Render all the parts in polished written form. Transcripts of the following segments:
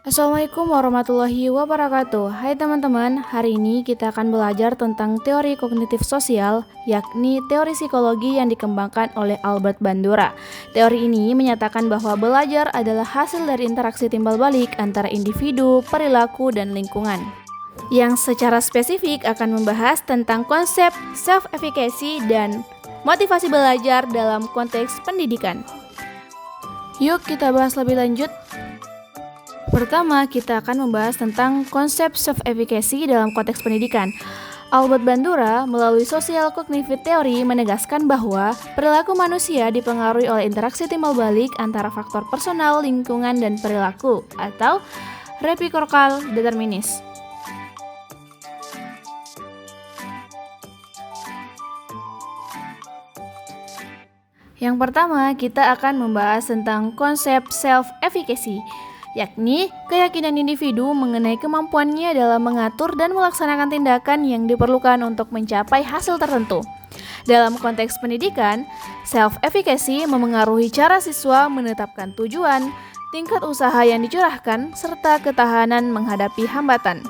Assalamualaikum warahmatullahi wabarakatuh. Hai teman-teman, hari ini kita akan belajar tentang teori kognitif sosial, yakni teori psikologi yang dikembangkan oleh Albert Bandura. Teori ini menyatakan bahwa belajar adalah hasil dari interaksi timbal balik antara individu, perilaku, dan lingkungan, yang secara spesifik akan membahas tentang konsep self-efficacy dan motivasi belajar dalam konteks pendidikan. Yuk kita bahas lebih lanjut. Pertama, kita akan membahas tentang konsep self-efficacy dalam konteks pendidikan. Albert Bandura melalui social cognitive theory menegaskan bahwa perilaku manusia dipengaruhi oleh interaksi timbal balik antara faktor personal, lingkungan, dan perilaku atau reciprocal determinism. Yang pertama, kita akan membahas tentang konsep self-efficacy, yakni keyakinan individu mengenai kemampuannya dalam mengatur dan melaksanakan tindakan yang diperlukan untuk mencapai hasil tertentu. Dalam konteks pendidikan, self-efficacy memengaruhi cara siswa menetapkan tujuan, tingkat usaha yang dicurahkan, serta ketahanan menghadapi hambatan.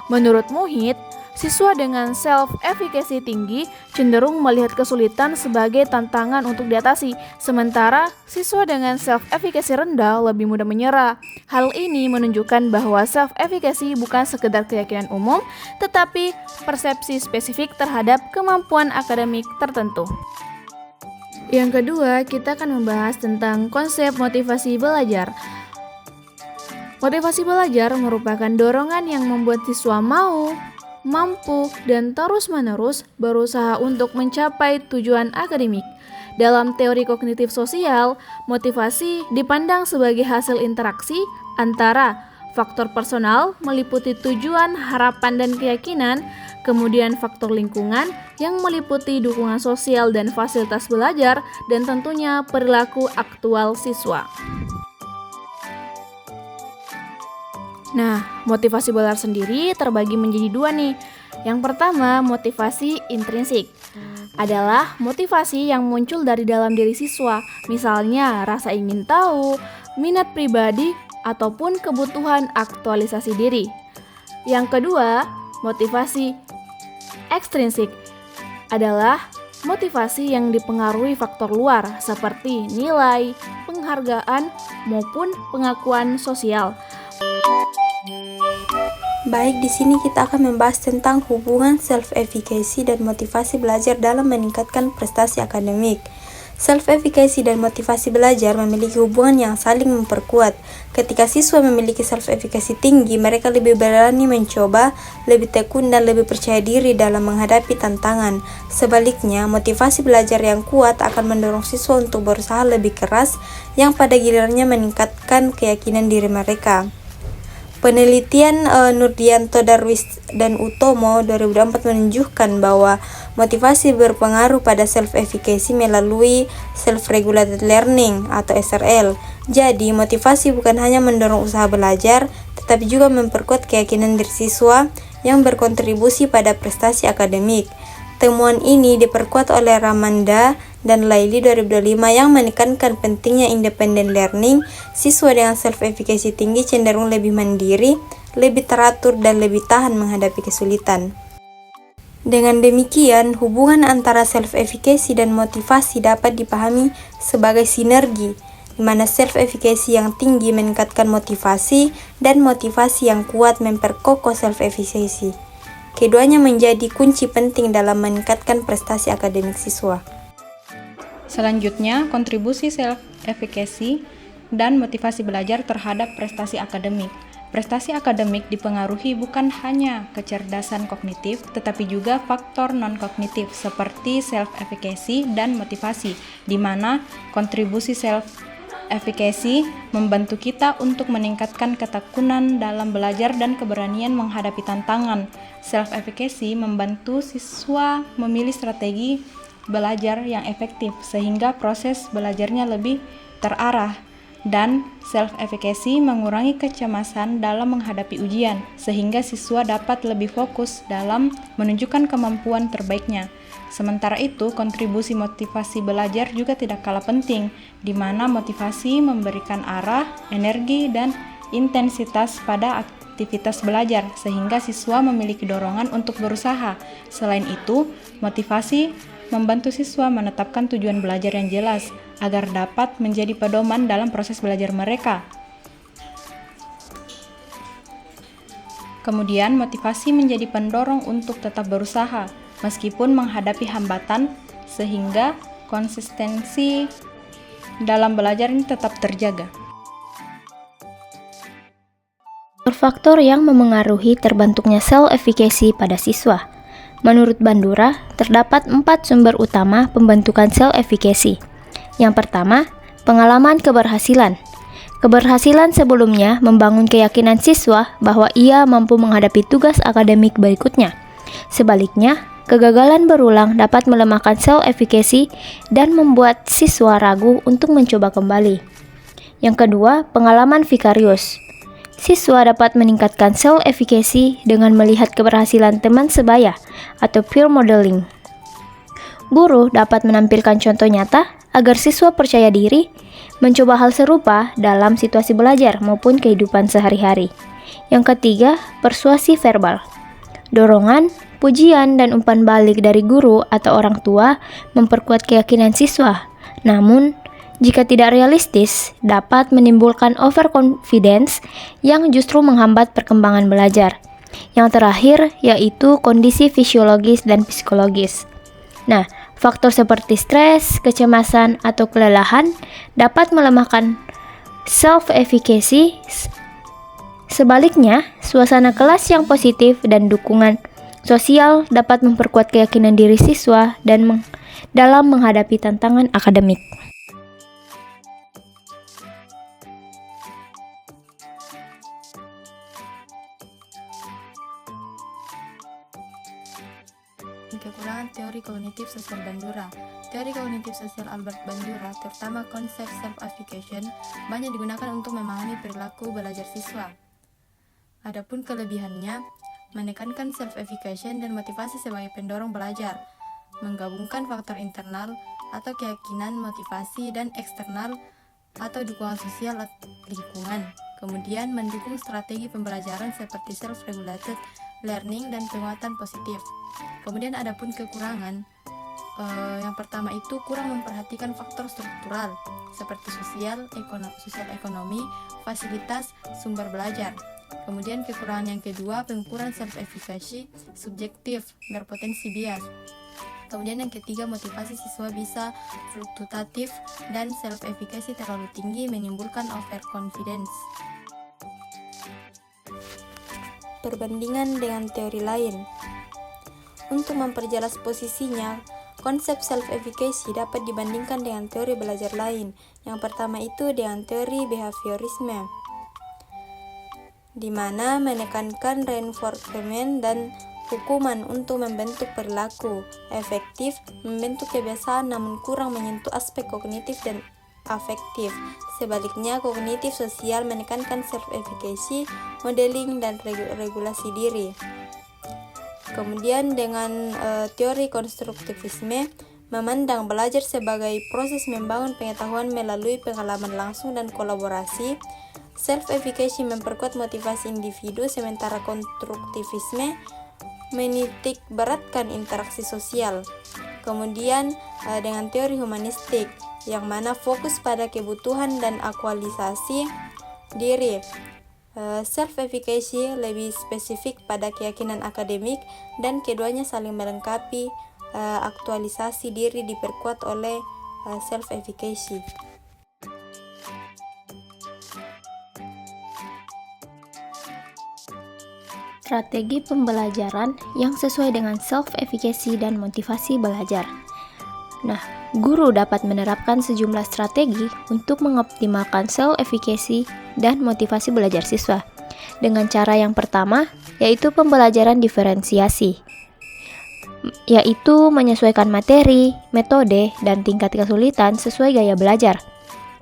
Menurut Muhit, siswa dengan self-efficacy tinggi cenderung melihat kesulitan sebagai tantangan untuk diatasi, sementara siswa dengan self-efficacy rendah lebih mudah menyerah. Hal ini menunjukkan bahwa self-efficacy bukan sekedar keyakinan umum, tetapi persepsi spesifik terhadap kemampuan akademik tertentu. Yang kedua, kita akan membahas tentang konsep motivasi belajar. Motivasi belajar merupakan dorongan yang membuat siswa mau, mampu, dan terus-menerus berusaha untuk mencapai tujuan akademik. Dalam teori kognitif sosial, motivasi dipandang sebagai hasil interaksi antara faktor personal meliputi tujuan, harapan, dan keyakinan, kemudian faktor lingkungan yang meliputi dukungan sosial dan fasilitas belajar, dan tentunya perilaku aktual siswa. Nah, motivasi belajar sendiri terbagi menjadi dua nih. Yang pertama, motivasi intrinsik adalah motivasi yang muncul dari dalam diri siswa, misalnya rasa ingin tahu, minat pribadi, ataupun kebutuhan aktualisasi diri. Yang kedua, motivasi ekstrinsik adalah motivasi yang dipengaruhi faktor luar seperti nilai, penghargaan, maupun pengakuan sosial. Baik, di sini kita akan membahas tentang hubungan self-efficacy dan motivasi belajar dalam meningkatkan prestasi akademik. Self-efficacy dan motivasi belajar memiliki hubungan yang saling memperkuat. Ketika siswa memiliki self-efficacy tinggi, mereka lebih berani mencoba, lebih tekun, dan lebih percaya diri dalam menghadapi tantangan. Sebaliknya, motivasi belajar yang kuat akan mendorong siswa untuk berusaha lebih keras, yang pada gilirannya meningkatkan keyakinan diri mereka. Penelitian Nurdianto, Darwis, dan Utomo 2004 menunjukkan bahwa motivasi berpengaruh pada self-efficacy melalui self-regulated learning atau SRL. Jadi, motivasi bukan hanya mendorong usaha belajar, tetapi juga memperkuat keyakinan diri siswa yang berkontribusi pada prestasi akademik. Temuan ini diperkuat oleh Ramanda dan Laili 2005 yang menekankan pentingnya independent learning. Siswa dengan self-efficacy tinggi cenderung lebih mandiri, lebih teratur, dan lebih tahan menghadapi kesulitan. Dengan demikian, hubungan antara self-efficacy dan motivasi dapat dipahami sebagai sinergi, di mana self-efficacy yang tinggi meningkatkan motivasi dan motivasi yang kuat memperkokoh self-efficacy. Keduanya menjadi kunci penting dalam meningkatkan prestasi akademik siswa. Selanjutnya, kontribusi self-efficacy dan motivasi belajar terhadap prestasi akademik. Prestasi akademik dipengaruhi bukan hanya kecerdasan kognitif, tetapi juga faktor non-kognitif seperti self-efficacy dan motivasi, di mana kontribusi self-efficacy membantu kita untuk meningkatkan ketekunan dalam belajar dan keberanian menghadapi tantangan. Self-efficacy membantu siswa memilih strategi belajar yang efektif sehingga proses belajarnya lebih terarah. dan self-efficacy mengurangi kecemasan dalam menghadapi ujian, sehingga siswa dapat lebih fokus dalam menunjukkan kemampuan terbaiknya. Sementara itu, kontribusi motivasi belajar juga tidak kalah penting, di mana motivasi memberikan arah, energi, dan intensitas pada aktivitas belajar, sehingga siswa memiliki dorongan untuk berusaha. Selain itu, motivasi membantu siswa menetapkan tujuan belajar yang jelas, agar dapat menjadi pedoman dalam proses belajar mereka. Kemudian, motivasi menjadi pendorong untuk tetap berusaha, meskipun menghadapi hambatan, sehingga konsistensi dalam belajar ini tetap terjaga. Faktor yang memengaruhi terbentuknya self-efficacy pada siswa. Menurut Bandura, terdapat 4 sumber utama pembentukan self-efficacy. Yang pertama, pengalaman keberhasilan. Keberhasilan sebelumnya membangun keyakinan siswa bahwa ia mampu menghadapi tugas akademik berikutnya. Sebaliknya, kegagalan berulang dapat melemahkan self-efficacy dan membuat siswa ragu untuk mencoba kembali. Yang kedua, pengalaman vikarius. Siswa dapat meningkatkan self-efficacy dengan melihat keberhasilan teman sebaya atau peer modeling. Guru dapat menampilkan contoh nyata agar siswa percaya diri mencoba hal serupa dalam situasi belajar maupun kehidupan sehari-hari. Yang ketiga, persuasi verbal. Dorongan, pujian, dan umpan balik dari guru atau orang tua memperkuat keyakinan siswa. Namun, jika tidak realistis, dapat menimbulkan overconfidence yang justru menghambat perkembangan belajar. Yang terakhir yaitu kondisi fisiologis dan psikologis. Nah, faktor seperti stres, kecemasan, atau kelelahan dapat melemahkan self-efficacy. Sebaliknya, suasana kelas yang positif dan dukungan sosial dapat memperkuat keyakinan diri siswa dan dalam menghadapi tantangan akademik. Kekurangan teori kognitif sosial Bandura. Teori kognitif sosial Albert Bandura, terutama konsep self-effication, banyak digunakan untuk memahami perilaku belajar siswa. Adapun kelebihannya, menekankan self-effication dan motivasi sebagai pendorong belajar, menggabungkan faktor internal atau keyakinan, motivasi, dan eksternal atau dukungan sosial lingkungan. Kemudian mendukung strategi pembelajaran seperti self-regulated learning dan penguatan positif. Kemudian adapun kekurangan, yang pertama itu kurang memperhatikan faktor struktural seperti sosial ekonomi, fasilitas, sumber belajar. Kemudian kekurangan yang kedua, pengukuran self-efficacy subjektif, berpotensi bias. Kemudian yang ketiga, motivasi siswa bisa fluktuatif dan self-efficacy terlalu tinggi menimbulkan overconfidence. Perbandingan dengan teori lain. Untuk memperjelas posisinya, konsep self-efficacy dapat dibandingkan dengan teori belajar lain. Yang pertama itu dengan teori behaviorisme, di mana menekankan reinforcement dan hukuman untuk membentuk perilaku efektif, membentuk kebiasaan namun kurang menyentuh aspek kognitif dan afektif. Sebaliknya, kognitif sosial menekankan self-efficacy, modeling, dan regulasi diri. Kemudian dengan teori konstruktivisme, memandang belajar sebagai proses membangun pengetahuan melalui pengalaman langsung dan kolaborasi. Self-efficacy memperkuat motivasi individu, sementara konstruktivisme menitik beratkan interaksi sosial. Kemudian dengan teori humanistik, yang mana fokus pada kebutuhan dan aktualisasi diri. Self-efficacy lebih spesifik pada keyakinan akademik, dan keduanya saling melengkapi. Aktualisasi diri diperkuat oleh self-efficacy. Strategi pembelajaran yang sesuai dengan self-efficacy dan motivasi belajar. Nah, guru dapat menerapkan sejumlah strategi untuk mengoptimalkan self-efficacy dan motivasi belajar siswa. Dengan cara yang pertama, yaitu pembelajaran diferensiasi, yaitu menyesuaikan materi, metode, dan tingkat kesulitan sesuai gaya belajar.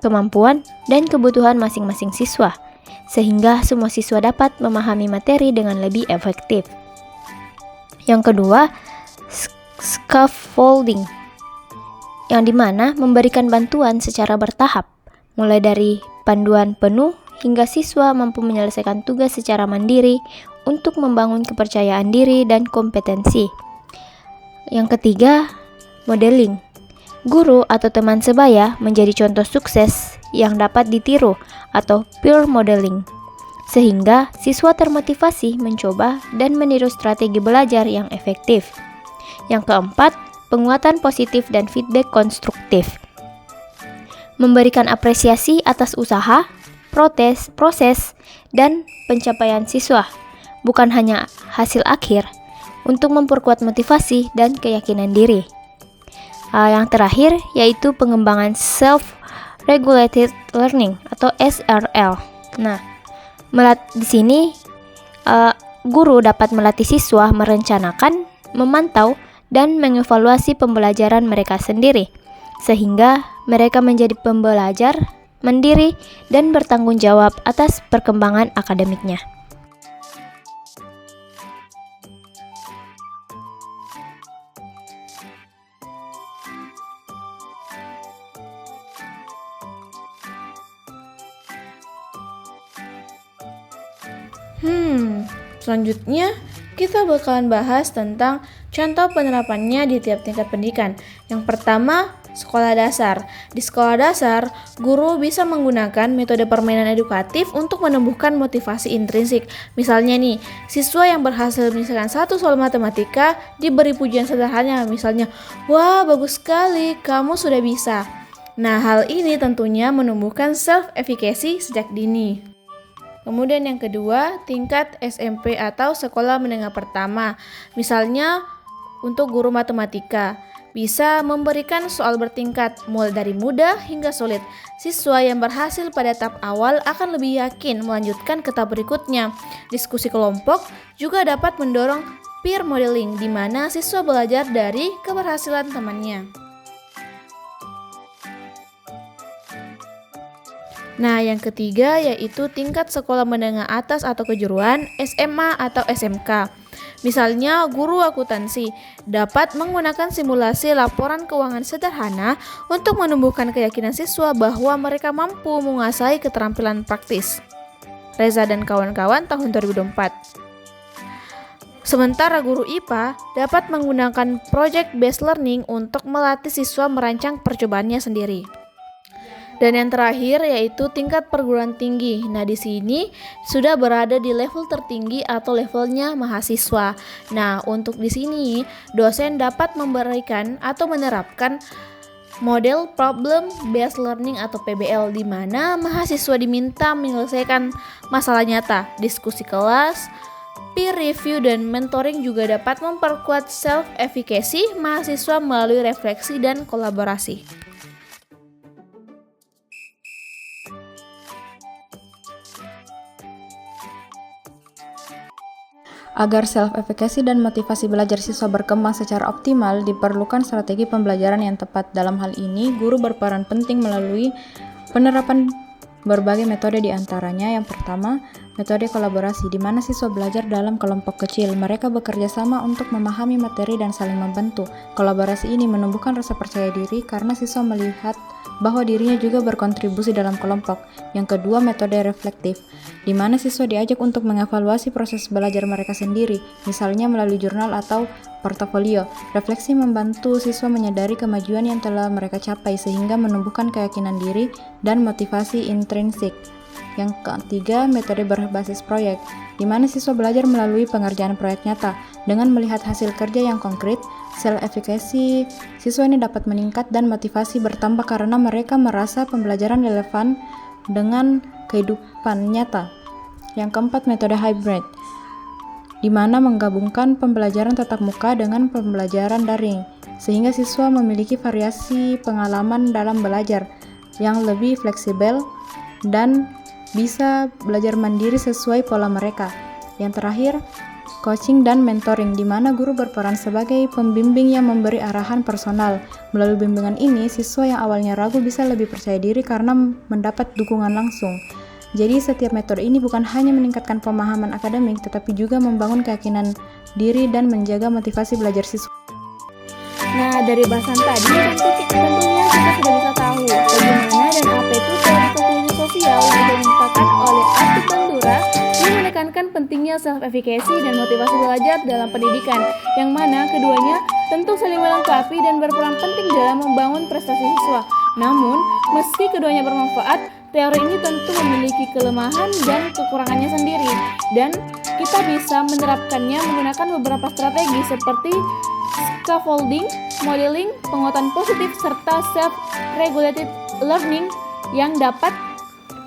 kemampuan, dan kebutuhan masing-masing siswa, sehingga semua siswa dapat memahami materi dengan lebih efektif. Yang kedua, scaffolding, yang dimana memberikan bantuan secara bertahap, mulai dari panduan penuh hingga siswa mampu menyelesaikan tugas secara mandiri untuk membangun kepercayaan diri dan kompetensi. Yang ketiga, modeling. Guru atau teman sebaya menjadi contoh sukses yang dapat ditiru atau peer modeling, sehingga siswa termotivasi mencoba dan meniru strategi belajar yang efektif. Yang keempat, penguatan positif dan feedback konstruktif. Memberikan apresiasi atas usaha, proses, dan pencapaian siswa, bukan hanya hasil akhir, untuk memperkuat motivasi dan keyakinan diri. Yang terakhir yaitu pengembangan self-regulated learning atau SRL. Nah, di sini guru dapat melatih siswa merencanakan, memantau, dan mengevaluasi pembelajaran mereka sendiri, sehingga mereka menjadi pembelajar mandiri dan bertanggung jawab atas perkembangan akademiknya. Selanjutnya kita bakalan bahas tentang contoh penerapannya di tiap tingkat pendidikan. Yang pertama, sekolah dasar. Di sekolah dasar, guru bisa menggunakan metode permainan edukatif untuk menumbuhkan motivasi intrinsik. Misalnya nih, siswa yang berhasil menyelesaikan satu soal matematika diberi pujian sederhana, misalnya, "Wah, bagus sekali, kamu sudah bisa." Nah, hal ini tentunya menumbuhkan self-efficacy sejak dini. Kemudian yang kedua, tingkat SMP atau sekolah menengah pertama. Misalnya untuk guru matematika, bisa memberikan soal bertingkat mulai dari mudah hingga sulit. Siswa yang berhasil pada tahap awal akan lebih yakin melanjutkan ke tahap berikutnya. Diskusi kelompok juga dapat mendorong peer modeling, di mana siswa belajar dari keberhasilan temannya. Nah, yang ketiga yaitu tingkat sekolah menengah atas atau kejuruan, SMA atau SMK. Misalnya, guru akuntansi dapat menggunakan simulasi laporan keuangan sederhana untuk menumbuhkan keyakinan siswa bahwa mereka mampu menguasai keterampilan praktis. Reza dan kawan-kawan tahun 2024. Sementara guru IPA dapat menggunakan project based learning untuk melatih siswa merancang percobaannya sendiri. Dan yang terakhir yaitu tingkat perguruan tinggi. Nah, di sini sudah berada di level tertinggi atau levelnya mahasiswa. Nah, untuk di sini dosen dapat memberikan atau menerapkan model problem based learning atau PBL, di mana mahasiswa diminta menyelesaikan masalah nyata, diskusi kelas, peer review, dan mentoring juga dapat memperkuat self-efficacy mahasiswa melalui refleksi dan kolaborasi. Agar self-efficacy dan motivasi belajar siswa berkembang secara optimal, diperlukan strategi pembelajaran yang tepat. Dalam hal ini, guru berperan penting melalui penerapan berbagai metode, di antaranya yang pertama, metode kolaborasi, di mana siswa belajar dalam kelompok kecil. Mereka bekerja sama untuk memahami materi dan saling membantu. Kolaborasi ini menumbuhkan rasa percaya diri karena siswa melihat bahwa dirinya juga berkontribusi dalam kelompok. Yang kedua, metode reflektif, di mana siswa diajak untuk mengevaluasi proses belajar mereka sendiri, misalnya melalui jurnal atau portofolio. Refleksi membantu siswa menyadari kemajuan yang telah mereka capai, sehingga menumbuhkan keyakinan diri dan motivasi intrinsik. Yang ketiga, metode berbasis proyek, di mana siswa belajar melalui pengerjaan proyek nyata. Dengan melihat hasil kerja yang konkret, self-efficacy siswa ini dapat meningkat dan motivasi bertambah karena mereka merasa pembelajaran relevan dengan kehidupan nyata. Yang keempat, metode hybrid, di mana menggabungkan pembelajaran tatap muka dengan pembelajaran daring, sehingga siswa memiliki variasi pengalaman dalam belajar yang lebih fleksibel dan bisa belajar mandiri sesuai pola mereka. Yang terakhir, coaching dan mentoring, di mana guru berperan sebagai pembimbing yang memberi arahan personal. Melalui bimbingan ini, siswa yang awalnya ragu bisa lebih percaya diri karena mendapat dukungan langsung. Jadi setiap metode ini bukan hanya meningkatkan pemahaman akademik, tetapi juga membangun keyakinan diri dan menjaga motivasi belajar siswa. Nah, dari bahasan tadi, tentunya kita sudah bisa tahu bagaimana dan apa itu teori kognisi sosial yang dikemukakan oleh Arthur Bandura yang menekankan pentingnya self-efficacy dan motivasi belajar dalam pendidikan, yang mana keduanya tentu saling melengkapi dan berperan penting dalam membangun prestasi siswa. Namun, meski keduanya bermanfaat, teori ini tentu memiliki kelemahan dan kekurangannya sendiri, dan kita bisa menerapkannya menggunakan beberapa strategi seperti scaffolding, modeling, penguatan positif, serta self-regulated learning yang dapat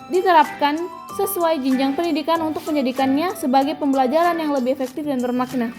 diterapkan sesuai jenjang pendidikan untuk menjadikannya sebagai pembelajaran yang lebih efektif dan bermakna.